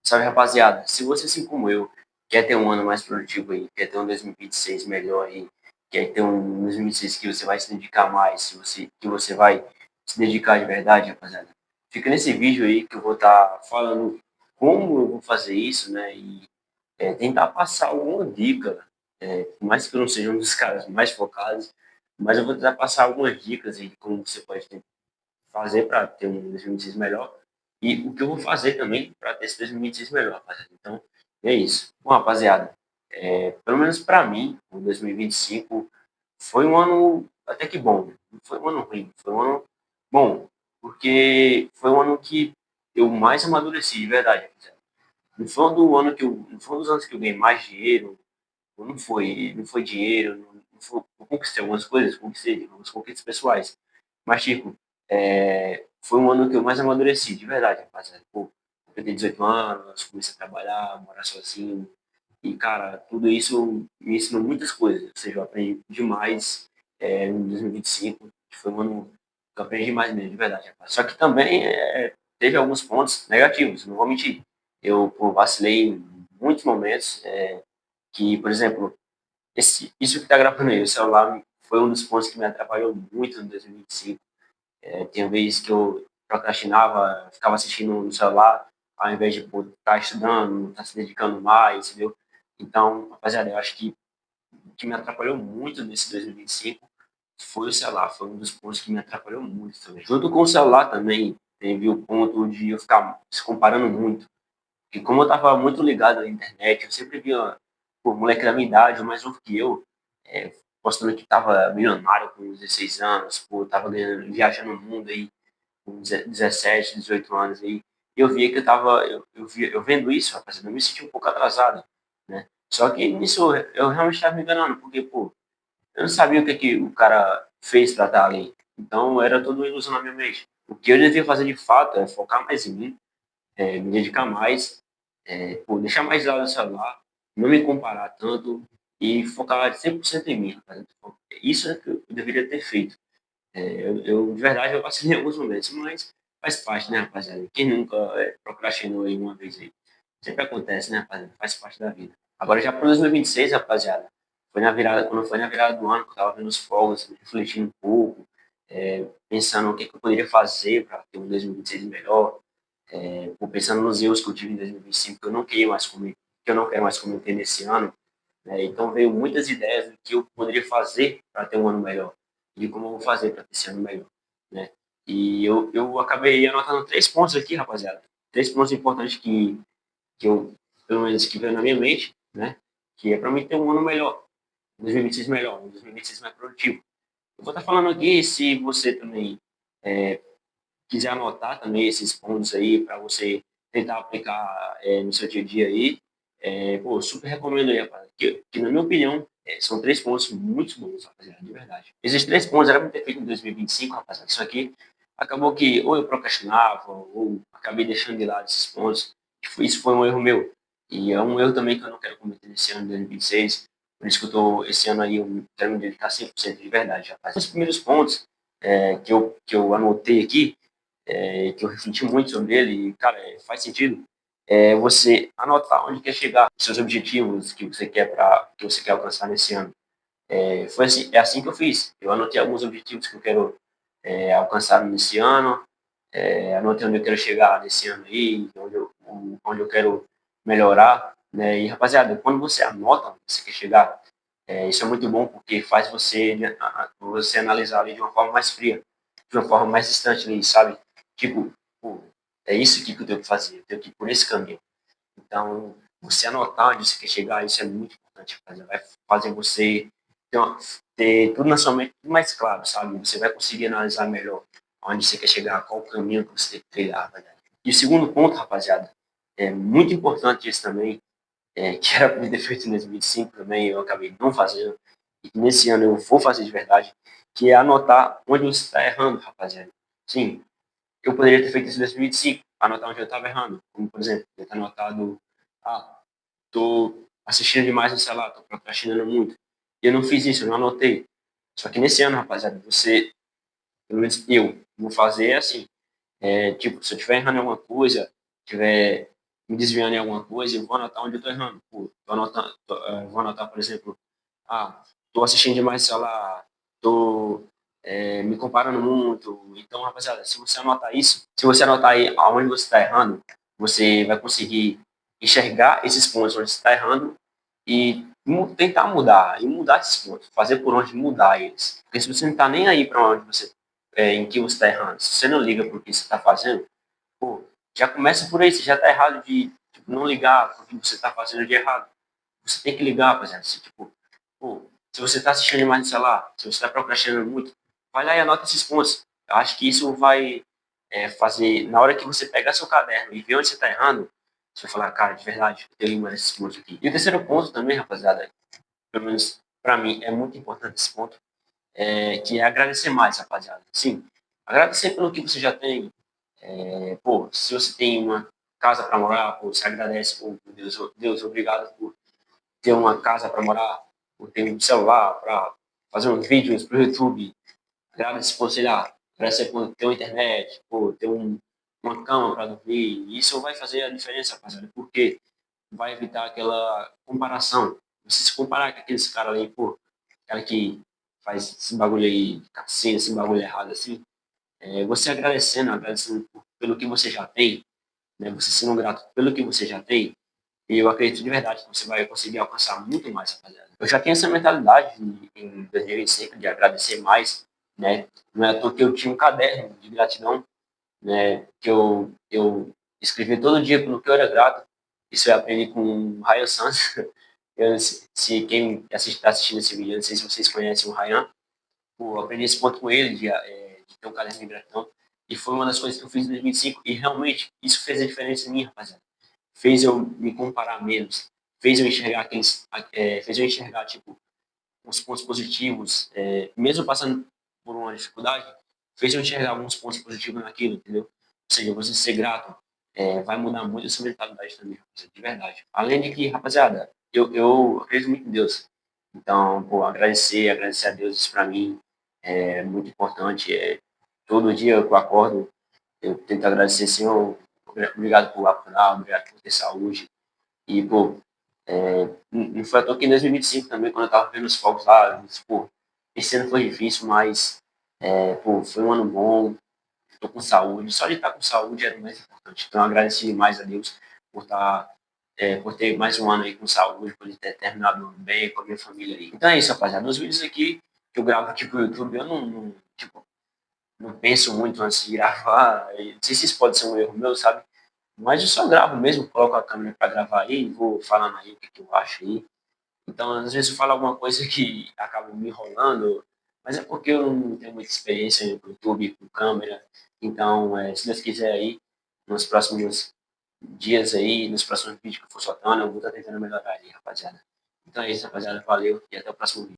Sabe, rapaziada, se você, assim como eu, quer ter um ano mais produtivo aí, quer ter um 2026 melhor aí, quer ter um 2026 que você vai se dedicar mais, que você vai se dedicar de verdade, rapaziada, fica nesse vídeo aí que eu vou estar falando como eu vou fazer isso, né? E tentar passar alguma dica, por mais que eu não seja um dos caras mais focados, mas eu vou tentar passar algumas dicas aí de como você pode fazer para ter um 2026 melhor e o que eu vou fazer também para ter esse 2026 melhor, rapaziada. Então, é isso. Bom, rapaziada, pelo menos para mim, o 2025 foi um ano até que bom. Não foi um ano ruim, foi um ano bom, porque foi um ano que eu mais amadureci, de verdade, rapaziada. Não foi um dos anos que eu ganhei mais dinheiro, não foi dinheiro, não conquistei algumas coisas, conquistei algumas conquistas pessoais. Mas, tipo, foi um ano que eu mais amadureci, de verdade, rapaziada. Pô, eu tenho 18 anos, comecei a trabalhar, morar sozinho. E, cara, tudo isso me ensinou muitas coisas. Ou seja, eu aprendi demais em 2025, que foi um ano que eu aprendi demais mesmo, de verdade, rapaz. Só que também teve alguns pontos negativos, não vou mentir. Eu, pô, vacilei em muitos momentos, que, por exemplo, isso que tá gravando aí, o celular foi um dos pontos que me atrapalhou muito em 2025. Tinha vezes que eu procrastinava, ficava assistindo no celular, ao invés de estar estudando, estar se dedicando mais, entendeu? Então, rapaziada, eu acho que o que me atrapalhou muito nesse 2025 foi o celular, foi um dos pontos que me atrapalhou muito também. Junto com o celular também, teve o ponto de eu ficar se comparando muito. Porque como eu estava muito ligado à internet, eu sempre via, pô, moleque da minha idade, mais novo que eu, postando que estava milionário com 16 anos, pô, tava ganhando, viajando o mundo aí com 17, 18 anos aí. Eu via que eu vendo isso, rapaz, eu me senti um pouco atrasado, né? Só que nisso eu realmente estava me enganando, porque, pô, eu não sabia o que, que o cara fez para estar ali. Então era tudo uma ilusão na minha mente. O que eu devia fazer de fato é focar mais em mim, me dedicar mais, pô, deixar mais de lado o celular, não me comparar tanto e focar 100% em mim, rapaz. Isso é que eu deveria ter feito. De verdade, eu vacilei em alguns momentos, mas faz parte, né, rapaziada? Quem nunca procrastinou aí uma vez aí? Sempre acontece, né, rapaziada? Faz parte da vida. Agora, já para 2026, rapaziada, quando foi na virada do ano, que eu tava vendo os fogos, refletindo um pouco, pensando o que, que eu poderia fazer para ter um 2026 melhor, pensando nos erros que eu tive em 2025, que eu não quero mais cometer nesse ano, né? Então veio muitas ideias do que eu poderia fazer para ter um ano melhor, e de como eu vou fazer para ter esse ano melhor, né? E eu acabei anotando 3 pontos aqui, rapaziada. 3 pontos importantes que eu, pelo menos, que veio na minha mente, né? Que é para mim ter um ano melhor, um 2026 melhor, um 2026 mais produtivo. Eu vou estar falando aqui, se você também quiser anotar também esses pontos aí para você tentar aplicar no seu dia a dia aí, pô, super recomendo aí, rapaz. Que na minha opinião, são 3 pontos muito bons, rapaziada, de verdade. Esses 3 pontos era para ter feito em 2025, rapaziada. Isso aqui acabou que ou eu procrastinava, ou acabei deixando de lado esses pontos. Isso foi um erro meu. E é um erro também que eu não quero cometer nesse ano de 2026. Por isso que eu tô, esse ano aí, eu quero me dedicar 100% de verdade, rapaz. Os primeiros pontos que eu anotei aqui, que eu refleti muito sobre ele, e, cara, faz sentido, você anotar onde quer chegar, seus objetivos que você quer alcançar nesse ano. É assim que eu fiz. Eu anotei alguns objetivos que eu quero alcançar nesse ano, anotei onde eu quero chegar nesse ano aí, onde eu quero melhorar, né? E, rapaziada, quando você anota onde você quer chegar, isso é muito bom porque faz você analisar ali de uma forma mais fria, de uma forma mais distante ali, sabe? Tipo, pô, é isso aqui que eu tenho que fazer, eu tenho que ir por esse caminho. Então, você anotar onde você quer chegar, isso é muito importante, rapaziada. Vai fazer você ter tudo na sua mente tudo mais claro, sabe? Você vai conseguir analisar melhor onde você quer chegar, qual o caminho que você tem que trilhar, rapaziada. E o segundo ponto, rapaziada, é muito importante isso também, que era para ter feito em 2025 também, eu acabei não fazendo, e que nesse ano eu vou fazer de verdade, que é anotar onde você está errando, rapaziada. Sim, eu poderia ter feito isso em 2025, anotar onde eu estava errando, como por exemplo, eu ter anotado, tô assistindo demais no celular, tô procrastinando muito, e eu não fiz isso, eu não anotei. Só que nesse ano, rapaziada, pelo menos eu, vou fazer assim, tipo, se eu estiver errando em alguma coisa, tiver me desviando em alguma coisa, eu vou anotar onde eu tô errando. Pô, tô anotando, vou anotar, por exemplo, tô assistindo demais o celular, tô me comparando muito. Então, rapaziada, se você anotar isso, se você anotar aí aonde você está errando, você vai conseguir enxergar esses pontos onde você está errando e tentar mudar, e mudar esses pontos, fazer por onde mudar eles. Porque se você não está nem aí para onde você, em que você está errando, se você não liga para o que você está fazendo, pô, já começa por aí, você já está errado de tipo, não ligar para o que você está fazendo de errado. Você tem que ligar, rapaziada. Se, tipo, pô, se você está assistindo demais no celular, se você está procrastinando muito, vai lá e anota esses pontos. Eu acho que isso vai fazer, na hora que você pegar seu caderno e ver onde você está errando, você vai falar, cara, de verdade, eu tenho esses pontos aqui. E o terceiro ponto também, rapaziada, pelo menos para mim, é muito importante esse ponto, que é agradecer mais, rapaziada. Sim, agradecer pelo que você já tem. Pô, se você tem uma casa para morar, pô, você agradece, pô, Deus, Deus, obrigado por ter uma casa para morar, por ter um celular para fazer uns vídeos para o YouTube, agradecer por, sei lá, agradecer por ter uma internet, por ter uma cama para dormir. Isso vai fazer a diferença, rapaziada, porque vai evitar aquela comparação. Você se comparar com aqueles caras ali, pô, cara que faz esse bagulho aí, cassino, esse bagulho errado assim, você agradecendo pelo que você já tem, né, você sendo grato pelo que você já tem, e eu acredito de verdade que você vai conseguir alcançar muito mais, rapaziada. Eu já tenho essa mentalidade em 2025 de agradecer mais, né? Não é à toa que eu tinha um caderno de gratidão, né? Que eu escrevi todo dia pelo que eu era grato. Isso eu aprendi com o Ryan Santos. Se quem está assistindo esse vídeo, não sei se vocês conhecem o Ryan, eu aprendi esse ponto com ele de ter um caderno de gratidão. E foi uma das coisas que eu fiz em 2025 e realmente isso fez a diferença em mim, rapaziada. Fez eu me comparar menos, fez eu enxergar fez eu enxergar tipo os pontos positivos, mesmo passando por uma dificuldade, fez eu enxergar alguns pontos positivos naquilo, entendeu? Ou seja, você ser grato vai mudar muito a sua mentalidade também, rapaziada, de verdade. Além de que, rapaziada, eu acredito muito em Deus. Então, pô, agradecer a Deus, isso pra mim é muito importante. Todo dia que eu acordo, eu tento agradecer, Senhor, obrigado por acordar, obrigado por ter saúde. E, pô, não foi à toa que em 2025 também, quando eu tava vendo os fogos lá, eu disse, pô, esse ano foi difícil, mas, pô, foi um ano bom, tô com saúde. Só de estar com saúde era o mais importante. Então, eu agradeci demais a Deus por estar, por ter mais um ano aí com saúde, por ter terminado o ano bem com a minha família aí. Então é isso, rapaziada. Nos vídeos aqui que eu gravo aqui pro YouTube, eu tipo, não penso muito antes de gravar. E não sei se isso pode ser um erro meu, sabe? Mas eu só gravo mesmo, coloco a câmera para gravar aí, e vou falando aí o que eu acho aí. Então, às vezes eu falo alguma coisa que acaba me enrolando, mas é porque eu não tenho muita experiência com YouTube, com câmera. Então, se Deus quiser aí, nos próximos dias aí, nos próximos vídeos que eu for soltando, eu vou estar tentando melhorar aí, rapaziada. Então é isso, rapaziada. Valeu e até o próximo vídeo.